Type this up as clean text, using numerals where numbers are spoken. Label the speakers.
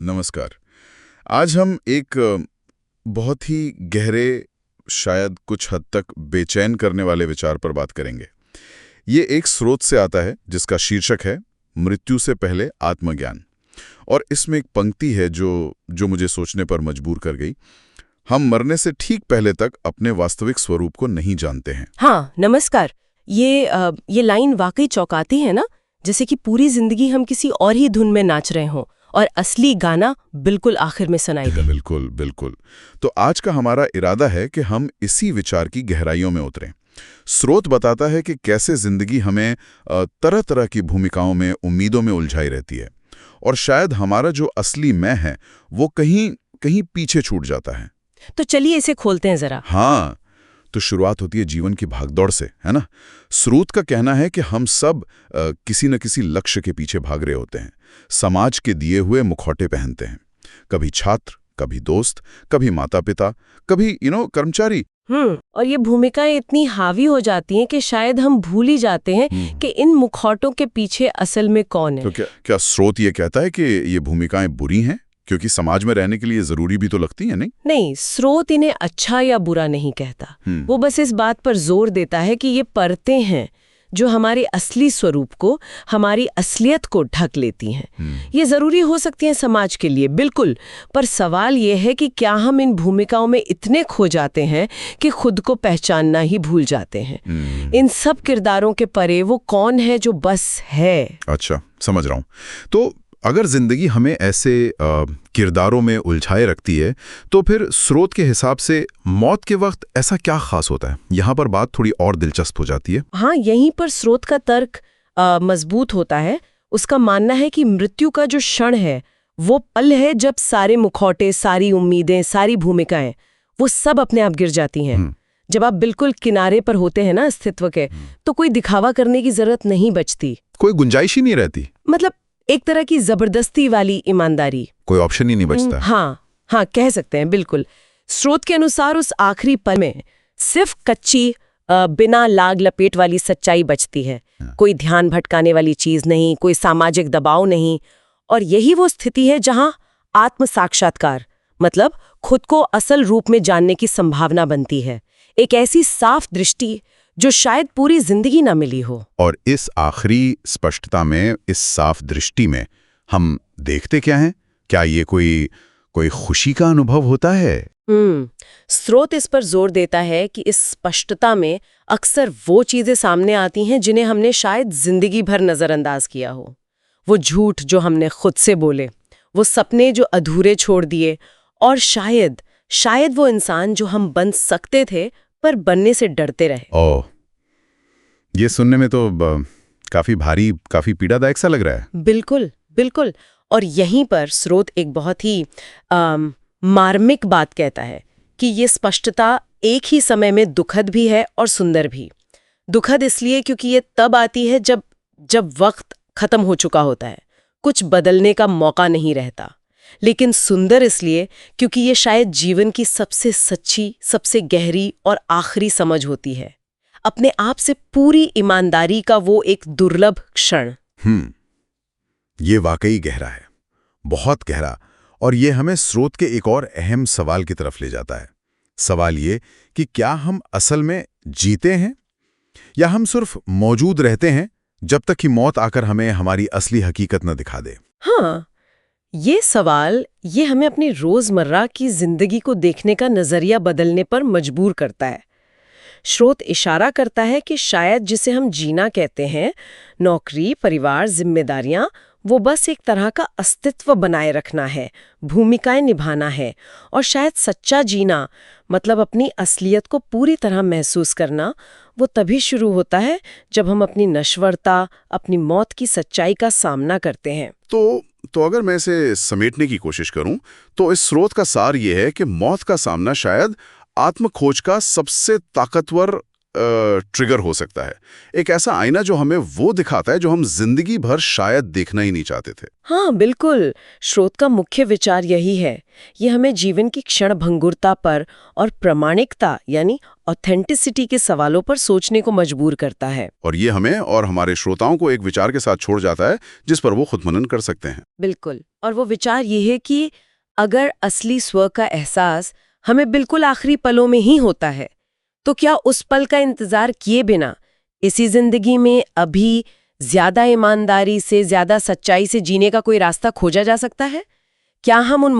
Speaker 1: नमस्कार। आज हम एक बहुत ही गहरे, शायद कुछ हद तक बेचैन करने वाले विचार पर बात करेंगे। ये एक स्रोत से आता है जिसका शीर्षक है मृत्यु से पहले आत्मज्ञान। और इसमें एक पंक्ति है जो मुझे सोचने पर मजबूर कर गई। हम मरने से ठीक पहले तक अपने वास्तविक स्वरूप को नहीं जानते हैं।
Speaker 2: हाँ, नमस्कार। ये लाइन वाकई चौंकाती है ना, जैसे कि पूरी जिंदगी हम किसी और ही धुन में नाच रहे हों और असली गाना बिल्कुल आखिर में सुनाई दे।
Speaker 1: बिल्कुल बिल्कुल। तो आज का हमारा इरादा है कि हम इसी विचार की गहराइयों में उतरें। स्रोत बताता है कि कैसे जिंदगी हमें तरह तरह की भूमिकाओं में, उम्मीदों में उलझाई रहती है, और शायद हमारा जो असली मैं है वो कहीं कहीं पीछे छूट जाता है।
Speaker 2: तो चलिए इसे खोलते हैं जरा।
Speaker 1: हाँ, तो शुरुआत होती है जीवन की भागदौड़ से, है ना। स्रोत का कहना है कि हम सब किसी न किसी लक्ष्य के पीछे भाग रहे होते हैं, समाज के दिए हुए मुखौटे पहनते हैं। कभी छात्र, कभी दोस्त, कभी माता पिता, कभी कर्मचारी।
Speaker 2: और ये भूमिकाएं इतनी हावी हो जाती हैं कि शायद हम भूल ही जाते हैं कि इन मुखौटों के पीछे असल में कौन है।
Speaker 1: तो क्या स्रोत ये कहता है कि ये भूमिकाएं बुरी हैं क्योंकि समाज में रहने के लिए जरूरी भी तो लगती हैं?
Speaker 2: नहीं, स्रोत इन्हें अच्छा या बुरा नहीं कहता। वो बस इस बात पर जोर देता है कि ये परतें हैं जो हमारे असली स्वरूप को, हमारी असलियत को ढक लेती हैं। ये जरूरी हो सकती हैं समाज के लिए, बिल्कुल, पर सवाल ये है कि क्या हम इन भूमिकाओं में इतने खो जाते हैं कि खुद को पहचानना ही भूल जाते हैं। इन सब किरदारों के परे वो कौन है जो बस है।
Speaker 1: अच्छा, समझ रहा हूँ। तो अगर जिंदगी हमें ऐसे किरदारों में उलझाए रखती है, तो फिर स्रोत के हिसाब से मौत के वक्त ऐसा क्या खास होता है? यहाँ पर बात थोड़ी और दिलचस्प हो जाती है।
Speaker 2: हाँ, यहीं पर स्रोत का तर्क मजबूत होता है। उसका मानना है कि मृत्यु का जो क्षण है वो पल है जब सारे मुखौटे, सारी उम्मीदें, सारी भूमिकाएं, वो सब अपने आप गिर जाती हैं। जब आप बिल्कुल किनारे पर होते हैं ना अस्तित्व के, तो कोई दिखावा करने की जरूरत नहीं बचती,
Speaker 1: कोई गुंजाइश ही नहीं रहती।
Speaker 2: मतलब एक तरह की जबरदस्ती वाली ईमानदारी,
Speaker 1: कोई ऑप्शन ही नहीं बचता।
Speaker 2: हाँ, कह सकते हैं, बिल्कुल। स्रोत के अनुसार उस आखिरी पल में सिर्फ कच्ची, बिना लाग लपेट वाली सच्चाई बचती है। कोई ध्यान भटकाने वाली चीज नहीं, कोई सामाजिक दबाव नहीं। और यही वो स्थिति है जहां आत्म साक्षात्कार, मतलब खुद को असल रूप में जानने की संभावना बनती है। एक ऐसी साफ दृष्टि जो शायद पूरी जिंदगी ना मिली हो। और
Speaker 1: इस आखिरी स्पष्टता में, इस साफ दृष्टि में हम देखते क्या हैं? क्या ये कोई खुशी का अनुभव होता है?
Speaker 2: स्रोत इस पर जोर देता है कि इस स्पष्टता में अक्सर वो चीजें सामने आती हैं जिन्हें हमने शायद जिंदगी भर नजरअंदाज किया हो। वो झूठ जो हमने खुद से बोले, वो सपने जो अधूरे छोड़ दिए, और शायद वो इंसान जो हम बन सकते थे पर बनने से डरते रहे।
Speaker 1: ओह, ये सुनने में तो काफी भारी, काफी पीड़ादायक सा लग रहा है।
Speaker 2: बिल्कुल बिल्कुल। और यहीं पर स्रोत एक बहुत ही मार्मिक बात कहता है कि ये स्पष्टता एक ही समय में दुखद भी है और सुंदर भी। दुखद इसलिए क्योंकि ये तब आती है जब वक्त खत्म हो चुका होता है, कुछ बदलने का मौका नहीं रहता। लेकिन सुंदर इसलिए क्योंकि ये शायद जीवन की सबसे सच्ची, सबसे गहरी और आखिरी समझ होती है, अपने आप से पूरी ईमानदारी का वो एक दुर्लभ क्षण।
Speaker 1: ये वाकई गहरा है, बहुत गहरा। और ये हमें स्रोत के एक और अहम सवाल की तरफ ले जाता है। सवाल ये कि क्या हम असल में जीते हैं, या हम सिर्फ मौजूद रहते हैं जब तक कि मौत आकर हमें हमारी असली हकीकत न दिखा दे।
Speaker 2: हाँ, ये सवाल ये हमें अपनी रोजमर्रा की जिंदगी को देखने का नजरिया बदलने पर मजबूर करता है। स्रोत इशारा करता है कि शायद जिसे हम जीना कहते हैं, नौकरी, परिवार, जिम्मेदारियां, वो बस एक तरह का अस्तित्व बनाए रखना है, भूमिकाएं निभाना है। और शायद सच्चा जीना, मतलब अपनी असलियत को पूरी तरह महसूस करना, वो तभी शुरू होता है जब हम अपनी नश्वरता, अपनी मौत की सच्चाई का सामना करते हैं।
Speaker 1: तो अगर मैं इसे समेटने की कोशिश करूं, तो इस स्रोत का सार ये है कि मौत का सामना शायद आत्मखोज का सबसे ताकतवर ट्रिगर हो सकता है, एक ऐसा आईना जो हमें वो दिखाता है जो हम जिंदगी भर शायद देखना ही नहीं चाहते थे।
Speaker 2: हाँ बिल्कुल, स्रोत का मुख्य विचार यही है। ये हमें जीवन की क्षणभंगुरता पर और प्रामाणिकता यानी ऑथेंटिसिटी के सवालों पर सोचने को मजबूर करता है।
Speaker 1: और ये हमें और हमारे श्रोताओं को एक विचार के साथ छोड़ जाता है जिस पर वो खुद मनन कर सकते हैं।
Speaker 2: बिल्कुल, और वो विचार ये है कि अगर असली स्व का एहसास हमें बिल्कुल आखिरी पलों में ही होता है, तो क्या उस पल का इंतजार किए बिना इसी जिंदगी में अभी ज्यादा ईमानदारी से, ज्यादा सच्चाई से जीने का कोई रास्ता खोजा जा सकता है? क्या हम उन